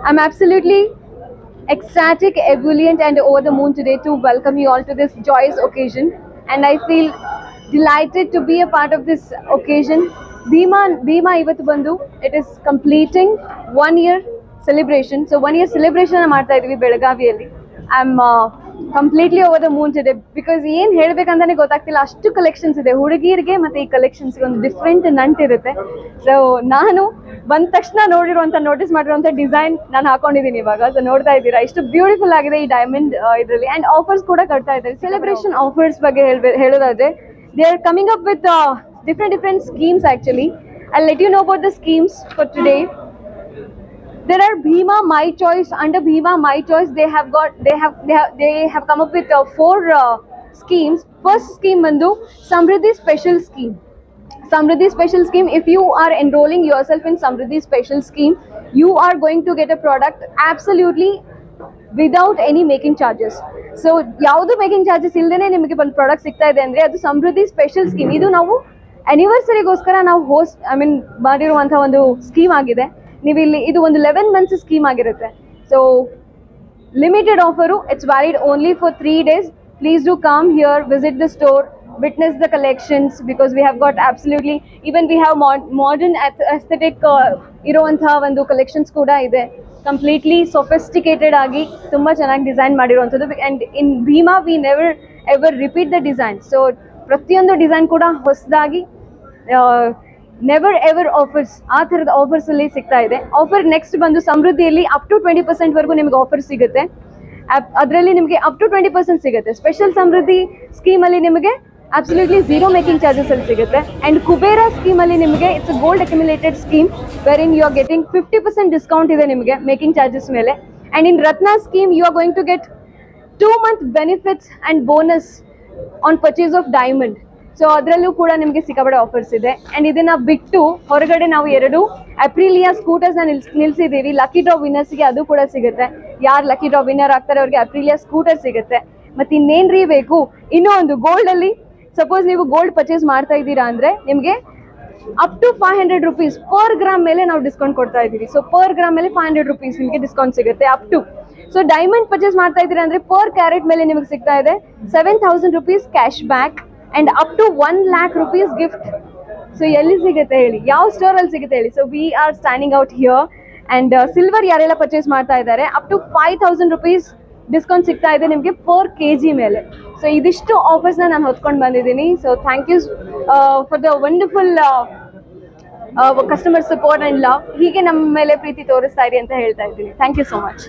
I'm absolutely ecstatic, ebullient, and over the moon today to welcome you all to this joyous occasion. And I feel delighted to be a part of this occasion. Bhima Ivatu Bandhu, it is completing 1 year celebration. So 1 year celebration ಮಾಡ್ತಾ ಇದೀವಿ ಬೆಳಗಾವಿಯಲ್ಲಿ. I'm completely over the Moon today because ಏನು ಹೇಳ್ಬೇಕಂತಾನೆ ಗೊತ್ತಾಗ್ತಿಲ್ಲ, ಅಷ್ಟು collections ಇದೆ ಹುಡುಗಿರಿಗೆ ಮತ್ತೆ ಈ ಕಲೆಕ್ಷನ್ಸ್ಗೆ ಒಂದು ಡಿಫ್ರೆಂಟ್ ನಂಟಿರುತ್ತೆ. ಸೊ ನಾನು ಬಂದ ತಕ್ಷಣ ನೋಟಿಸ್ ಮಾಡಿರುವಂಥ ಡಿಸೈನ್ ನಾನು ಹಾಕೊಂಡಿದ್ದೀನಿ ಇವಾಗ. ಸೊ ನೋಡ್ತಾ ಇದ್ದೀರಾ ಎಷ್ಟು ಬ್ಯೂಟಿಫುಲ್ ಆಗಿದೆ ಈ ಡೈಮಂಡ್ ಇದರಲ್ಲಿ. ಆ್ಯಂಡ್ ಆಫರ್ಸ್ ಕೂಡ ಕೊಡ್ತಾ ಇದ್ದಾರೆ. ಸೆಲೆಬ್ರೇಷನ್ ಆಫರ್ಸ್ ಬಗ್ಗೆ ಹೇಳೋದಾದ್ರೆ they are coming up with different schemes actually. I'll let you know about the schemes for today. There are Bhima My Choice. Under Bhima My Choice, they have come up with 4 schemes. First scheme bandu Samriddhi Special Scheme. Samriddhi Special Scheme, if you are enrolling yourself in Samriddhi Special Scheme, you are going to get a product absolutely without any making charges. So ಯಾವುದು making charges ಇಲ್ಲದೇ ನಿಮಗೆ ಒಂದು product ಸಿಗ್ತಾ ಇದೆ ಅಂದರೆ ಅದು ಸಮೃದ್ಧಿ special scheme. ಇದು ನಾವು ಆ್ಯನಿವರ್ಸರಿಗೋಸ್ಕರ ನಾವು ಮಾಡಿರುವಂಥ ಒಂದು ಸ್ಕೀಮ್ ಆಗಿದೆ. ನೀವು ಇಲ್ಲಿ ಇದು ಒಂದು 11 months ಸ್ಕೀಮ್ ಆಗಿರುತ್ತೆ. So limited offer, it's valid only for 3 days. Please do come here, visit the store, witness the collections because we have got absolutely, even we have modern aesthetic ಇರುವಂತಹ ಒಂದು collections ಕೂಡ ಇದೆ. Completely sophisticated ಆಗಿ ತುಂಬ ಚೆನ್ನಾಗಿ design ಮಾಡಿರುವಂಥದ್ದು. And in Bhima we never ever repeat the design. So ಪ್ರತಿಯೊಂದು design ಕೂಡ ಹೊಸದಾಗಿ ನೆವರ್ ಎವರ್ ಆಫರ್ಸ್, ಆ ಥರದ ಆಫರ್ಸಲ್ಲಿ ಸಿಗ್ತಾ ಇದೆ. ಆಫರ್ ನೆಕ್ಸ್ಟ್ ಬಂದು ಸಮೃದ್ಧಿಯಲ್ಲಿ ಅಪ್ ಟು 20% ನಿಮಗೆ ಆಫರ್ ಸಿಗುತ್ತೆ. ಅದರಲ್ಲಿ ನಿಮಗೆ ಅಪ್ ಟು 20% ಸಿಗುತ್ತೆ. ಸ್ಪೆಷಲ್ ಸಮೃದ್ಧಿ ಸ್ಕೀಮಲ್ಲಿ ನಿಮಗೆ absolutely zero making charges ಅಲ್ಲಿ ಸಿಗುತ್ತೆ. ಆ್ಯಂಡ್ ಕುಬೇರ ಸ್ಕೀಮಲ್ಲಿ ನಿಮಗೆ it's a gold accumulated scheme wherein you are getting 50% discount ಇದೆ ನಿಮಗೆ ಮೇಕಿಂಗ್ ಚಾರ್ಜಸ್ ಮೇಲೆ. And in Ratna scheme you are going to get 2 month benefits and bonus on purchase of diamond. So ಅದರಲ್ಲೂ ಕೂಡ ನಿಮಗೆ ಸಿಕ್ಕಾಪಟ್ಟೆ ಆಫರ್ಸ್ ಇದೆ. ಆ್ಯಂಡ್ ಇದನ್ನು ಬಿಟ್ಟು ಹೊರಗಡೆ ನಾವು 2 ಅಪ್ರಿಲಿಯಾ ಸ್ಕೂಟರ್ಸ್ನ ನಿಲ್ಲಿಸಿದ್ದೀವಿ. ಲಕ್ಕಿ ಡ್ರಾ ವಿನ್ನರ್ಸ್ಗೆ ಅದು ಕೂಡ ಸಿಗುತ್ತೆ. ಯಾರು ಲಕ್ಕಿ ಡ್ರಾ ವಿನ್ನರ್ ಆಗ್ತಾರೆ ಅವ್ರಿಗೆ ಅಪ್ರಿಲಿಯಾ ಸ್ಕೂಟರ್ ಸಿಗುತ್ತೆ. ಮತ್ತು ಇನ್ನೇನ್ರಿ ಬೇಕು, ಇನ್ನೂ ಒಂದು ಗೋಲ್ಡಲ್ಲಿ ಸಪೋಸ್ ನೀವು ಗೋಲ್ಡ್ ಪರ್ಚೇಸ್ ಮಾಡ್ತಾ ಇದ್ದೀರಾ ಅಂದರೆ ನಿಮಗೆ up to 500 rupees per gram ಮೇಲೆ ನಾವು ಡಿಸ್ಕೌಂಟ್ ಕೊಡ್ತಾ ಇದ್ದೀವಿ. ಸೊ ಪರ್ ಗ್ರಾಮ್ ಮೇಲೆ 500 rupees ನಿಮಗೆ ಡಿಸ್ಕೌಂಟ್ ಸಿಗುತ್ತೆ up to. So diamond purchase ಮಾಡ್ತಾ ಇದ್ದೀರಾ ಅಂದರೆ ಪರ್ ಕ್ಯಾರೆಟ್ ಮೇಲೆ ನಿಮಗೆ ಸಿಗ್ತಾ ಇದೆ 7,000 rupees cash back and up to 1 lakh rupees gift. So ಎಲ್ಲಿ ಸಿಗುತ್ತೆ ಹೇಳಿ, ಯಾವ ಸ್ಟೋರಲ್ಲಿ ಸಿಗುತ್ತೆ ಹೇಳಿ? So we are standing out here. And silver ಯಾರೆಲ್ಲ ಪರ್ಚೇಸ್ ಮಾಡ್ತಾ ಇದ್ದಾರೆ ಅಪ್ ಟು 5,000 rupees ಡಿಸ್ಕೌಂಟ್ ಸಿಗ್ತಾ ಇದೆ ನಿಮಗೆ ಪರ್ kg ಮೇಲೆ. ಸೊ ಇದಿಷ್ಟು ಆಫರ್ಸ್ನ ನಾನು ಹೊತ್ಕೊಂಡು ಬಂದಿದ್ದೀನಿ. So thank you for the wonderful customer support and love. ಹೀಗೆ ನಮ್ಮ ಮೇಲೆ ಪ್ರೀತಿ ತೋರಿಸ್ತಾ ಇರಿ ಅಂತ ಹೇಳ್ತಾ ಇದ್ದೀನಿ. Thank you so much.